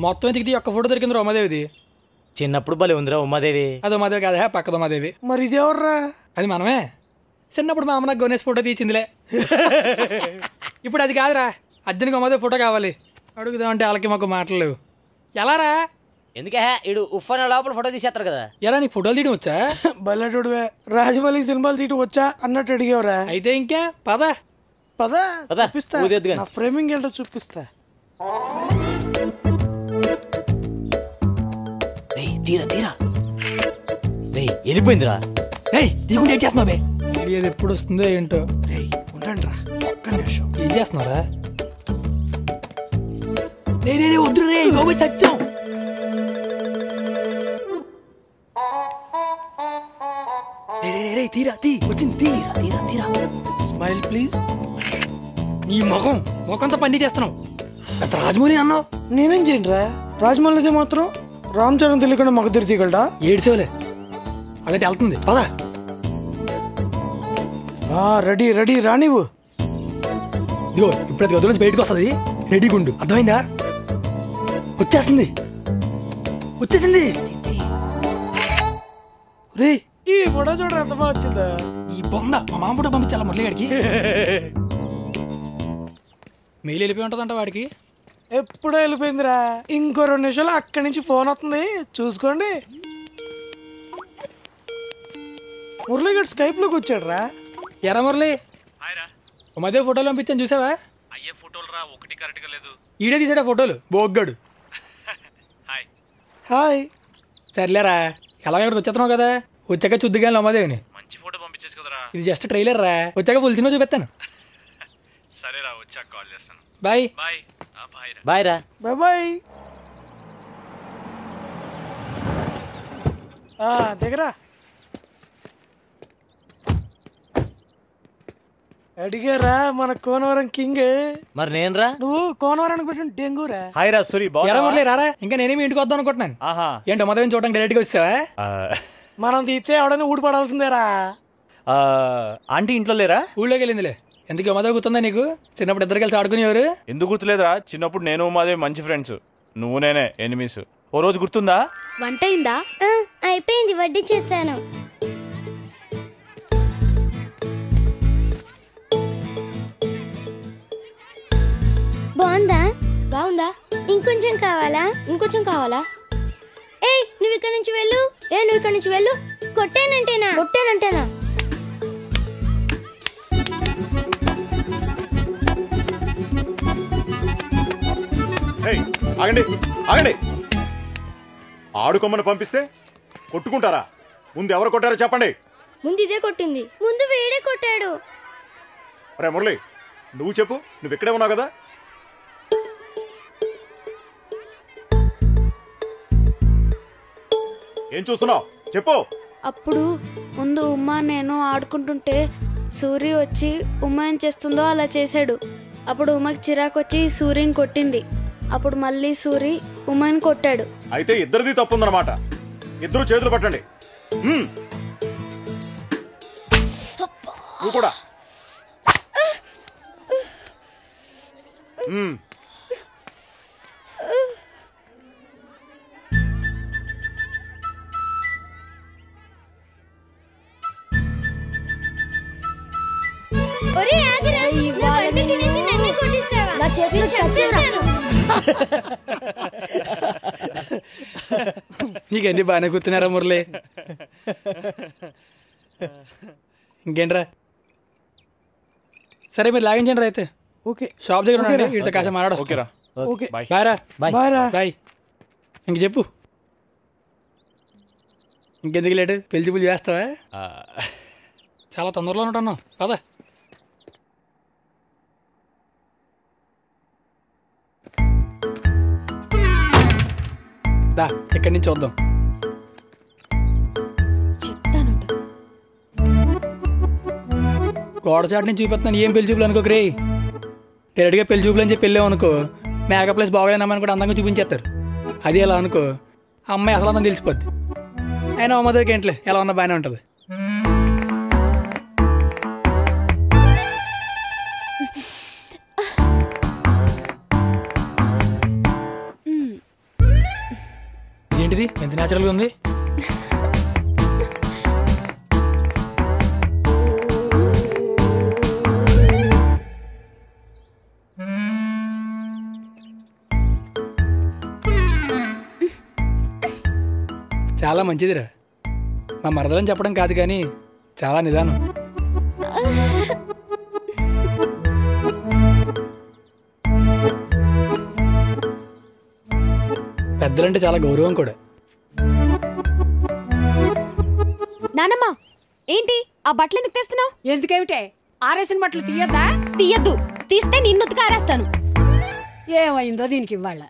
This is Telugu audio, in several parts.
మొత్తం ఎతికితే ఒక్క ఫోటో దొరికింది ఉమాదేవిది. చిన్నప్పుడు భలే ఉందిరా ఉమాదేవి. అది ఉమాదేవి కాదా, పక్కద ఉమాదేవి. మరి ఇది ఎవర్రా? అది మనమే. చిన్నప్పుడు మా అమ్మ నాకు గణేష్ ఫోటో తీసిందిలే. ఇప్పుడు అది కాదురా, అర్జున్కి ఉమాదేవి ఫోటో కావాలి. అడుగుదామంటే వాళ్ళకి మాకు మాటలు లేవు. ఎలా రా? ఎందుకే ఇడు ఉఫ్ఫాన లోపల ఫోటో తీసేస్తారు కదా. ఎలా నీకు ఫోటోలు తీయడం వచ్చా? బల్లెటుడివే, రాజమౌళి సినిమాలు తీయటం వచ్చా అన్నట్టు అడిగేవరా? అయితే ఇంకా పద పద చూపిస్తా, నా ఫ్రేమింగ్ ఏంటో చూపిస్తా. తీరా తీరా వెళ్ళిపోయిందిరా. తీకుంటే ఏం చేస్తున్నావు? ఇది ఎప్పుడు వస్తుందో ఏంటో. ఉండండి రా ఒక్క నిమిషం. ఏం చేస్తున్నారా? వద్దు రే, సత్యం. తీరా వచ్చింది, తీరా తీరా తీరా. Smile please. నీ ముఖంతో పని చేస్తున్నావు. అంత రాజమౌళి అన్నావు. నేనేం చేయండి రా, రాజమౌళిదే మాత్రం రామ్ చరణ్ తెలియకుండా మగ తీయగలడా? ఏడ్చేవలే, అదైతే వెళ్తుంది పదా. రెడీ రెడీ రా నీవు. ఇదిగో ఇప్పుడు అది గదుల నుంచి బయటకు వస్తుంది, రెడీ గుండు. అర్థమైందా? వచ్చేసింది. రే ఈ ఫోటో చూడరా ఎంత బాగా వచ్చిందా. ఈ బొంద మా మామ ఫోటో పంపించాలా మురళిగాడికి? మెయిల్ వెళ్ళిపోయి ఉంటుందంట వాడికి. ఎప్పుడో వెళ్ళిపోయిందిరా, ఇంకో 2 నిమిషాలు అక్కడి నుంచి ఫోన్ వస్తుంది చూసుకోండి. మురళి గడ్ స్కైప్ లోకి వచ్చాడు రా. ఎరా మురళి, మధ్య ఫోటోలు పంపించాను చూసావా? అయ్యే ఫోటోలు రా, ఒకటి కరెక్ట్ గా లేదు. ఈడే తీసాడా ఫోటోలు, బోగ్గాడు. హాయ్. సర్లేరా, ఎలాగ ఇక్కడికి వచ్చేస్తున్నావు కదా, వచ్చాక చూద్దుగాని ఉమాదేవిని. మంచి ఫోటో పంపించేసి కదరా. ఇది జస్ట్ ట్రైలర్ రా, వచ్చాక ఫుల్ సినిమా చూపిస్తాను. సరేరా, వచ్చాక కాల్ చేస్తాను. Bye bye. బాయ్ రా. Bye bye. దగ్గరా అడిగారా మన కోనవరం కింగ్. మరి నేను రా, నువ్వు కోనవరానికి పెట్టిన డెంగూరా. హాయ్ రా సూరి, మురళి రారా. ఇంకా నేనేమి ఇంటికి వద్దాం అనుకుంటున్నాను. ఏంటి ఉమాదేవిని చూడడానికి డైరెక్ట్ గా వచ్చావా? మనం తీస్తే ఎవడైనా ఊడిపడాల్సిందేరా. ఆంటీ ఇంట్లో లేరా? ఊళ్ళోకి వెళ్ళిందిలే. ఎందుకు ఉమాదేవి గుర్తుందా నీకు? చిన్నప్పుడు ఇద్దరు కలిసి ఆడుకునేవారు. ఎందుకు గుర్తులేదురా? చిన్నప్పుడు నేను ఉమాదేవి మంచి ఫ్రెండ్స్, నువ్వు నేనే ఎనిమీస్. ఓ రోజు గుర్తుందా? వంట అయిందా? అయిపోయింది, వడ్డీ చేస్తాను. బాగుందా? బాగుందా? ఇంకొంచెం కావాలా? ఇంకొంచెం కావాలా? ఏయ్ నువ్వు ఇక్కడ నుంచి వెళ్ళు. నువ్వు ఇక్కడ నుంచి వెళ్ళు. కొట్టానంటేనా? ఆగండి ఆగండి. ఆడుకోమని పంపిస్తే కొట్టుకుంటారా? ముందు ఎవరు కొట్టారో చెప్పండి. ముందు ఇదే కొట్టింది. ముందు వీడే కొట్టాడు. రే మురళి, నువ్వు చెప్పు, నువ్వు ఇక్కడే ఉన్నావు కదా. ఏం చూస్తున్నావు చెప్పు. అప్పుడు ముందు ఉమా నేను ఆడుకుంటుంటే సూరి వచ్చి ఉమా ఏం చేస్తుందో అలా చేశాడు. అప్పుడు ఉమాకి చిరాకు వచ్చి సూర్యని కొట్టింది. అప్పుడు మళ్ళీ సూరి ఉమాని కొట్టాడు. అయితే ఇద్దరిది తప్పుందన్నమాట. ఇద్దరు చేతులు పట్టండి. నువ్వు కూడా. నీకన్నీ బాగానే కూర్చున్నారా మురళి? ఇంకేంట్రా? సరే మీరు లాగించండి అయితే. ఓకే, షాప్ దగ్గర ఉండండి, వీటితో కాసేపు మాట్లాడొస్తారా? బాయ్ రా. బాయ్. ఇంక చెప్పు, ఇంకెందుకు లేటు? పెళ్లి పూలు చేస్తావా? చాలా తొందరలో ఉంటాను కదా. ఎక్కడి నుంచి చూద్దాం. గోడచాటు నుంచి చూపిస్తున్నాను, ఏం పెళ్లి చూపులు అనుకోక రే. డైరెక్ట్గా పెళ్లి చూపులు అని చెప్పి వెళ్ళాం అనుకో, మేకప్ ప్లేస్ బాగోలేనమ్మని కూడా అందంగా చూపించేస్తారు. అది ఎలా అనుకో, అమ్మాయి అసలు అంతా తెలిసిపోద్ది. అయినా ఉమాదేవికి ఏంట్లే, ఎలా ఉన్నా బాగానే ఉంటుంది. ఏంటిది ఎంత న్యాచురల్గా ఉంది? చాలా మంచిదిరా. మా మరదలని చెప్పడం కాదు కానీ చాలా నిదానం. పెద్దలంటే చాలా గౌరవం కూడా. నానమ్మ ఏంటి ఆ బట్టలు ఎందుకు తెస్తున్నావు? ఎందుకేమిటే ఆరేసిన బట్టలు తీయద్దా? తీయద్దు, తీస్తే నిన్ను ఉతికి ఆరేస్తాను. ఏమైందో దీనికి ఇవ్వాల.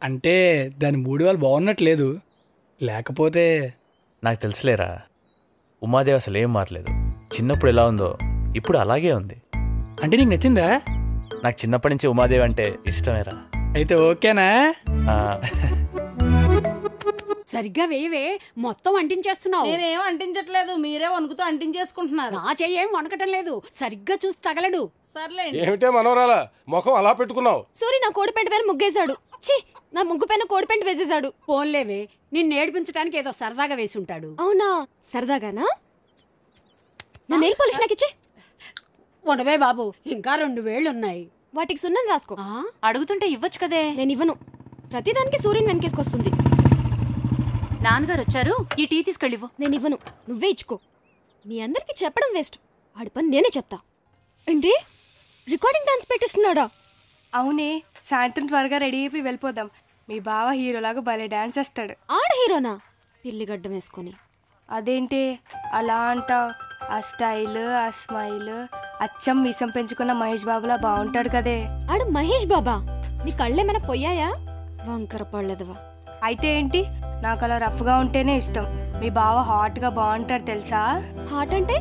అంటే దాని మూడు వాళ్ళు బాగున్నట్లేదు, లేకపోతే నాకు తెలుసులేరా, ఉమాదేవి అసలు ఏం మారలేదు. చిన్నప్పుడు ఎలా ఉందో ఇప్పుడు అలాగే ఉంది. అంటే నీకు నచ్చిందా? నాకు చిన్నప్పటి నుంచి ఉమాదేవి అంటే ఇష్టమేరా. అయితే ఓకేనా? సరిగ్గా వేయవే, మొత్తం అంటించేస్తున్నావు. నేనేం అంటించట్లేదు, మీరే వణుకుతూ అంటించేసుకుంటున్నారు. నా చెయ్యేం వణకటం లేదు, సరిగ్గా చూసి తగలడు. సర్లేండి. ఏమిటే మనోరాలా ముఖం అలా పెట్టుకున్నావు? సూరి నా కోడి పెంట పైన ముగ్గేశాడు. ఛీ, నా ముగ్గు పైన కోడి పెంట వేసేశాడు. పోన్లేవే, నిన్ను ఏడిపించడానికి ఏదో సరదాగా వేసి ఉంటాడు. అవునా? సరదాగానా? నా నెయిల్ పాలిష్ నాకు ఇచ్చే. ఉండవే బాబు, ఇంకా 2 వేళ్లున్నాయి. వాటికి సున్నం రాసుకో. అడుగుతుంటే ఇవ్వచ్చు కదే. నేను ఇవ్వను. ప్రతిదానికి సూర్యుని వెనకేసుకొస్తుంది. నాన్నగారు వచ్చారు, ఈ టీ తీసుకెళ్ళివ్వు. నేను ఇవ్వను, నువ్వే ఇచ్చుకో. మీ అందరికి చెప్పడం వేస్ట్, ఆడి పని నేనే చెప్తా. ఏంటి రికార్డింగ్ డాన్స్ పెట్టిస్తున్నాడా? అవునే, సాయంత్రం త్వరగా రెడీ అయిపోయి వెళ్ళిపోదాం. మీ బావ హీరోలాగా భలే డాన్స్ వేస్తాడు. ఆడ హీరోనా? పిల్లిగడ్డం వేసుకొని. అదేంటి అలా అంటావు? ఆ స్టైల్, ఆ స్మైల్ అచ్చం మీసం పెంచుకున్న మహేష్ బాబులా బాగుంటాడు కదే. ఆడు మహేష్ బాబా? నీ కళ్ళేమైనా పోయాయా? వంకర పడలేదువా? అయితే ఏంటి, నాకు అలా రఫ్గా ఉంటేనే ఇష్టం. మీ బావ హాట్గా బాగుంటాడు తెలుసా? హాట్ అంటే?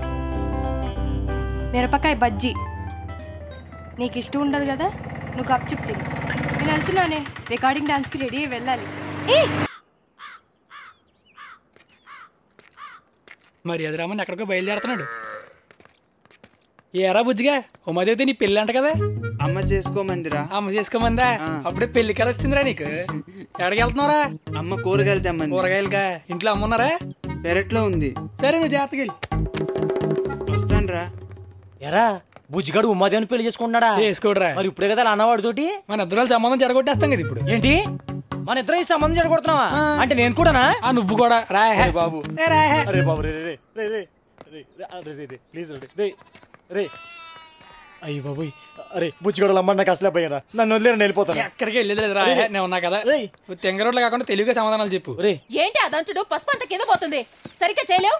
మిరపకాయ బజ్జీ. నీకు ఇష్టం ఉండదు కదా, నువ్వు కప్ చెప్తే. నేను వెళ్తున్నానే, రికార్డింగ్ డాన్స్కి రెడీ అయ్యి వెళ్ళాలి. మరి ఎదురామని ఎక్కడికో బయలుదేరుతున్నాడు. ఏరా బుజ్జిగా, ఉమాదేవితే నీ పెళ్ళి అంట కదా? అమ్మ చేసుకోమందిరా. అమ్మ చేసుకోమందా? అప్పుడే పెళ్లి కల వచ్చిందిరా నీకు. ఎక్కడికి వెళ్తున్నావురా? అమ్మ కూరగాయలు తెమ్మంది. కూరగాయలుగా? ఇంట్లో అమ్మ ఉన్నారా? పెరట్లో ఉంది. సరే నువ్వు జాగ్రత్తగా వెళ్ళి. వస్తానురా. ఎరా బుజ్జిగాడు ఉమాదేవిని పెళ్లి చేసుకుంటున్నాడా? చేసుకోడరా. మరి ఇప్పుడే కదా అన్నవాడితోటి మన ఇద్దరు సంబంధం చెడగొట్టేస్తాం కదా ఇప్పుడు. ఏంటి మన ఇద్దరం ఈ సంబంధం చెడగొడుతున్నావా? అంటే నేను కూడానా? నువ్వు కూడా రా బాబు. అరే బాబు, రే రే రే రే రే రే ప్లీజ్ రే రే. అయ్యి బాబు, అరే బుచ్చిగొడలు అమ్మ నాకు అసలే పోయారా, నన్ను వదిలేరు, నేను వెళ్ళిపోతాను. ఎక్కడికి వెళ్ళలేదు రా, నేను ఉన్నా కదా. తెంగ రోడ్లు కాకుండా తెలుగుగా సమాధానాలు చెప్పు. ఏంటి ఆ దంచుడు పసుపు అంత కింద పోతుంది, సరిగ్గా చేయలేవు?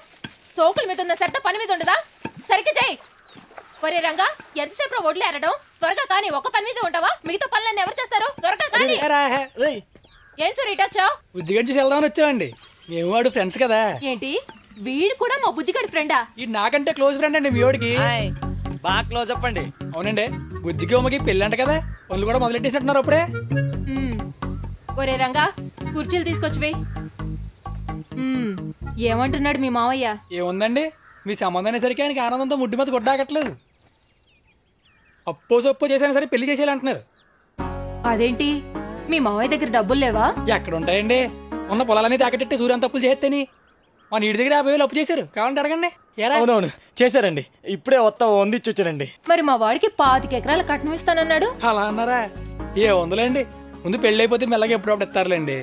చౌకుల మీద ఉన్న శ్రద్ధ పని మీద ఉండదా? సరిగ్గా చేయి. ఒరే రంగా, ఎంతసేపు ఒడ్లు ఏరడం? త్వరగా కానీ, ఒక్క పని మీద ఉంటావా? మిగతా పనులన్నీ ఎవరు చేస్తారు? త్వరగా కానీ. ఏం సార్ ఇటు వచ్చావు? బుజ్జిగడ్డి చూసి వెళ్దామని వచ్చామండి. మేము వాడు ఫ్రెండ్స్ కదా. ఏంటి వీడు కూడా మా బుజ్జిగడి ఫ్రెండా? ఇది నాకంటే క్లోజ్ ఫ్రెండ్ అండి మీ వాడికి. బాగా క్లోజ్ చెప్పండి. అవునండి, బుజ్జికి ఉమ్మకి పెళ్ళి అంట కదా, వాళ్ళు కూడా మొదలెట్టేసినట్టున్నారు అప్పుడే. ఒరే రంగా, కుర్చీలు తీసుకొచ్చివి. ఏమంటున్నాడు మీ మావయ్య? ఏముందండి, మీ సంబంధం అనేసరికి ఆయనకి ఆనందంతో ముడ్డి మీద గుడ్డాకట్లేదు. అప్పో సొప్పో చేసైనా సరే పెళ్లి చేసేయాలంటున్నారు. అదేంటి, మీ మావయ్య దగ్గర డబ్బులు లేవా? ఎక్కడ ఉంటాయండి, ఉన్న పొలాలన్నీ తాకట్టెట్టి సూర్యం తప్పులు చేస్తేని మా నీటి దగ్గర 50,000 అప్పు చేశారు, కావాలంటే అడగండి. అవునవును చేశారండి, ఇప్పుడే వందిచ్చి వచ్చానండి. మరి మా వాడికి 25 ఎకరాల కట్నం ఇస్తానన్నాడు. అలా అన్నారా? ఏ వందలేండి, ముందు పెళ్లి అయిపోతే మెల్లగా ఎప్పుడప్పుడు ఇస్తారులేండి.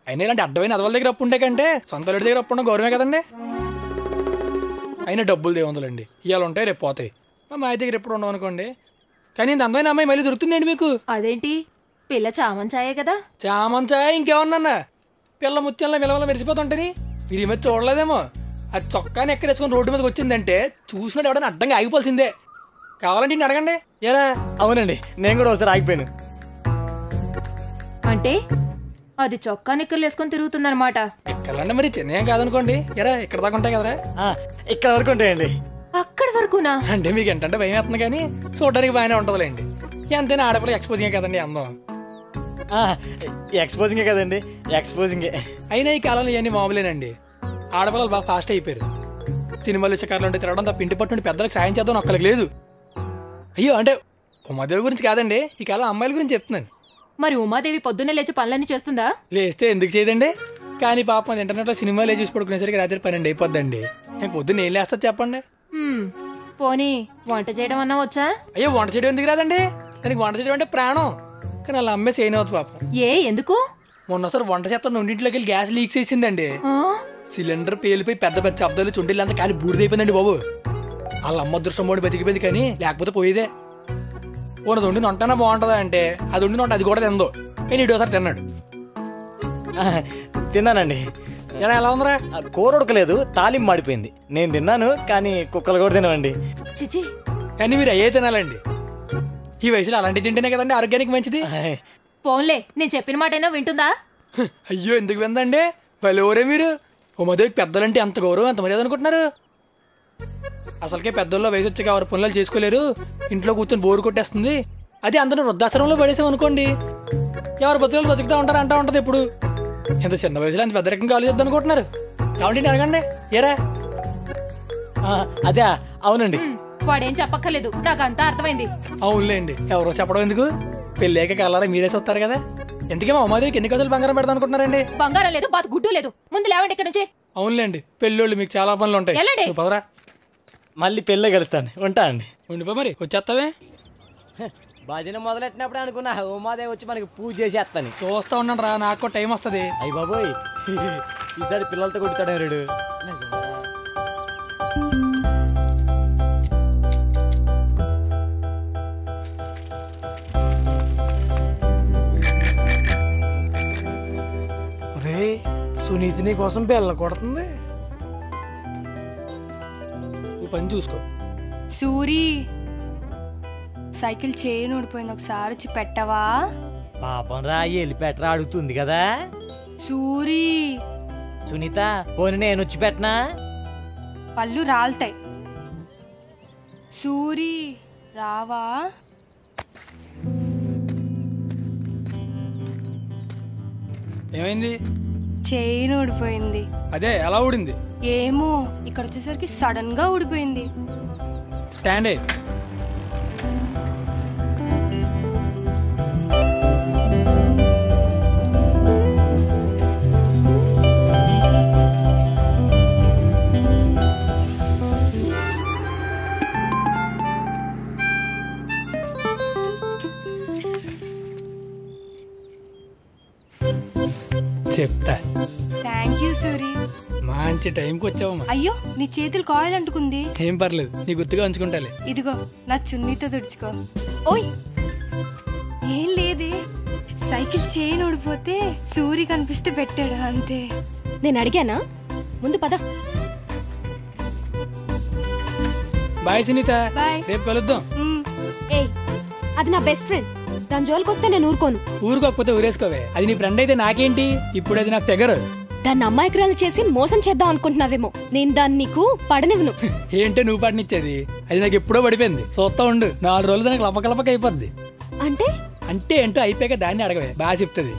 అయినా ఇలాంటి అడ్డమైన అదవాళ్ళ దగ్గర అప్పు ఉండే కంటే సొంత రెడ్డి దగ్గర అప్పు ఉండడం గౌరవమే కదండి. అయినా డబ్బులు దేవందులండి, ఇవాళ ఉంటాయి రేపు పోతాయి. మా మాయ దగ్గర ఎప్పుడు ఉండవు అనుకోండి. కానీ ఇంత అందమైన అమ్మాయి మళ్ళీ దొరుకుతుందండి మీకు. అదేంటి, పిల్ల చామంచాయే కదా? చామంచాయ ఇంకేమన్నా, పిల్ల ముత్యంలో విలవల మెరిసిపోతుంటని మీరు ఈ మీద చూడలేదేమో. అది చొక్కాని ఎక్కడేసుకొని రోడ్డు మీదకి వచ్చిందంటే చూసినట్టు ఎవడన్నా అడ్డంగా ఆగిపోవాల్సిందే. కావాలంటే ఇన్ని అడగండి. ఏరా? అవునండి, నేను కూడా ఒకసారి ఆగిపోయాను. అంటే అది చొక్కా నిక్కర్లు వేసుకొని తిరుగుతుందన్నమాట. ఎక్కడంటే మరి చిన్న ఏం కాదనుకోండి. ఎరా ఇక్కడ దాకా ఉంటాయి కదరా? ఇక్కడ వరకు ఉంటాయండి. అక్కడి వరకునా? అంటే మీకు ఏంటంటే భయం వేస్తుంది, కానీ చూడడానికి బాగానే ఉంటుందిలేండి. ఎంతైనా ఆడపిల్ల ఎక్స్పోజింగే కదండి అందం. ఎక్స్పోజింగే కదండి, ఎక్స్పోజింగే. అయినా ఈ కాలంలో ఇవన్నీ మామూలేనండి. ఆడపిల్లలు బాగా ఫాస్ట్ అయిపోయారు. సినిమాలు షికార్లు ఉంటే తిరగడం తప్ప ఇంటి పట్టు పెద్దలకు సాయం చేద్దాం ఒక్కరికి లేదు. అయ్యో అంటే ఉమాదేవి గురించి కాదండి, ఈ కాలం అమ్మాయిల గురించి చెప్తున్నాను. మరి ఉమాదేవి పొద్దున్నే లేచి పనులన్నీ చేస్తుందా? లేస్తే ఎందుకు చేయదండి? కానీ పాపం ఇంటర్నెట్లో సినిమాలే చూసి పడుకునేసరికి రాత్రి 12 అయిపోద్దండి. నేను పొద్దున్న ఏం లేస్తా చెప్పండి? పోనీ వంట చేయడం అన్నా వచ్చా? అయ్యో వంట చేయడం ఎందుకు రాదండి? దానికి వంట చేయడం అంటే ప్రాణం. కానీ అలా అమ్మే చేయనవుతుంది పాపం. ఎందుకు? మొన్నసారి వంట చేస్తాను రెండింటిలోకి వెళ్ళి గ్యాస్ లీక్ చేసిందండి. సిలిండర్ పేలిపోయి పెద్ద పెద్ద శబ్దాలు చుండిల్లంతా కాలి బూడిదైపోయిందండి బాబు. వాళ్ళ అమ్మ అదృష్టం మోడి బతికిపోయింది, కానీ లేకపోతే పోయేదే. ఓనది వండిన వంటనా బాగుంటుందా అంటే అది వండిన వంట అది కూడా తిందో, కానీ ఇడోసారి తిన్నాడు. తిన్నానండి. ఎలా ఉందరా? కూర ఉడకలేదు, తాలింపు మాడిపోయింది. నేను తిన్నాను, కానీ కుక్కలు కూడా తినవండి. చిచి, కానీ మీరు అయ్యే తినాలండి. ఈ వయసులో అలాంటివి తింటేనే కదండి ఆరోగ్యానికి మంచిది. పోన్లే, నేను చెప్పిన మాట అయినా వింటుందా? అయ్యో ఎందుకు విందండి? వాళ్ళెవరే మీరు? ఉమాదేవికి పెద్దలంటే ఎంత గౌరవం, ఎంత మర్యాద అనుకుంటున్నారు? అసలుకే పెద్దల్లో వయసు వచ్చాక ఎవరు పనులు చేసుకోలేరు, ఇంట్లో కూర్చొని బోరు కొట్టేస్తుంది. అది అందరూ వృద్ధాశ్రమంలో పడేసాం అనుకోండి, ఎవరు బతుకులు బతుకుతా ఉంటారు అంటా ఉంటుంది. ఇప్పుడు ఎంత చిన్న వయసులో అంత పెద్ద రకంగా ఆలోచిద్దాం అనుకుంటున్నారు. కాబట్టి అడగండి ఏరా. అదే అవునండి. వాడేం చెప్పక్కర్లేదు, నాకు అంతా అర్థమైంది. అవునులేండి, ఎవరో చెప్పడం ఎందుకు? పెళ్ళాక కలరా మీరే చూస్తారు కదా. ఎందుకేమో ఉమాదేవికి ఎన్ని కథలు బంగారం పెడతా అనుకుంటున్నారండి? బంగారం లేదు, బాత్ గుడ్డు లేదు. ముందు లేవండి ఇక్కడ నుంచి. అవునులేండి, పెళ్ళోళ్ళు మీకు చాలా పనులు ఉంటాయి. పదరా, మళ్ళీ పెళ్ళే కలుస్తాను. ఉంటా అండి. ఉండిపో మరి, వచ్చేస్తావే. భజన మొదలెట్టినప్పుడు అనుకున్నా ఉమాదేవి వచ్చి మనకి పూజ చేసేస్తాను. చూస్తా ఉన్నాను రా, నాకు టైం వస్తుంది. అయ్యి బాబోయ్, ఈసారి పిల్లలతో కొడుతాడు రేడు. సునీతి నీ కోసం బెల్ల కొడుతుంది. పని చూసుకో. సూరి, సైకిల్ చైన్ ఊడిపోయింది, ఒకసారి వచ్చి పెట్టవా? పాపం రా, వెళ్ళి పెట్టరా అడుగుతుంది కదా. సూరి, సునీత పోనీ నేను వచ్చి పెట్టనా? పళ్ళు రాలుతాయి. సూరి రావా? ఏమైంది? చైన్ ఊడిపోయింది. అదే ఎలా ఊడింది? ఏమో, ఇక్కడ వచ్చేసరికి సడన్ గా ఊడిపోయింది. స్టాండ్ చెప్తా. థ్యాంక్ యూ సూరి, మంచి టైంకి వచ్చావమ్మా. అయ్యో నీ చేతులు కాయలు అంటుకుంది. ఏం పర్లేదు, నీ గుర్తుగా ఉంచుకుంటాలే. ఇదిగో నా చున్నీతో తుడుచుకో. ఓయ్ ఏం లేదే, సైకిల్ చైన్ ఊడిపోతే సూరి కనిపిస్తే పెట్టాడు అంతే. నేను అడిగానా? ముందు పద. Bye Sunitha, bye. రేపు కలుద్దాం. ఏయ్, అది నా బెస్ట్ ఫ్రెండ్, దాని జోలికి వస్తే నేను ఊరుకోను. ఊరుకోకపోతే ఊరేసుకోవే, అది నీ ఫ్రెండ్ అయితే నాకేంటి? ఇప్పుడు అది నా ఫిగర్. దాన్ని అమ్మాయికురాలు చేసి మోసం చేద్దాం అనుకుంటున్నావేమో. నేను దాన్ని నీకు పడనివ్వను. ఏంటో నువ్వు పడనిచ్చేది? అది నాకు ఎప్పుడో పడిపోయింది. చూస్తా ఉండు, 4 రోజులు దానికి లపకలపక అయిపోద్ది. అంటే అంటే ఏంటో అయిపోయాక దాన్ని అడగవే, బాగా చెప్తుంది.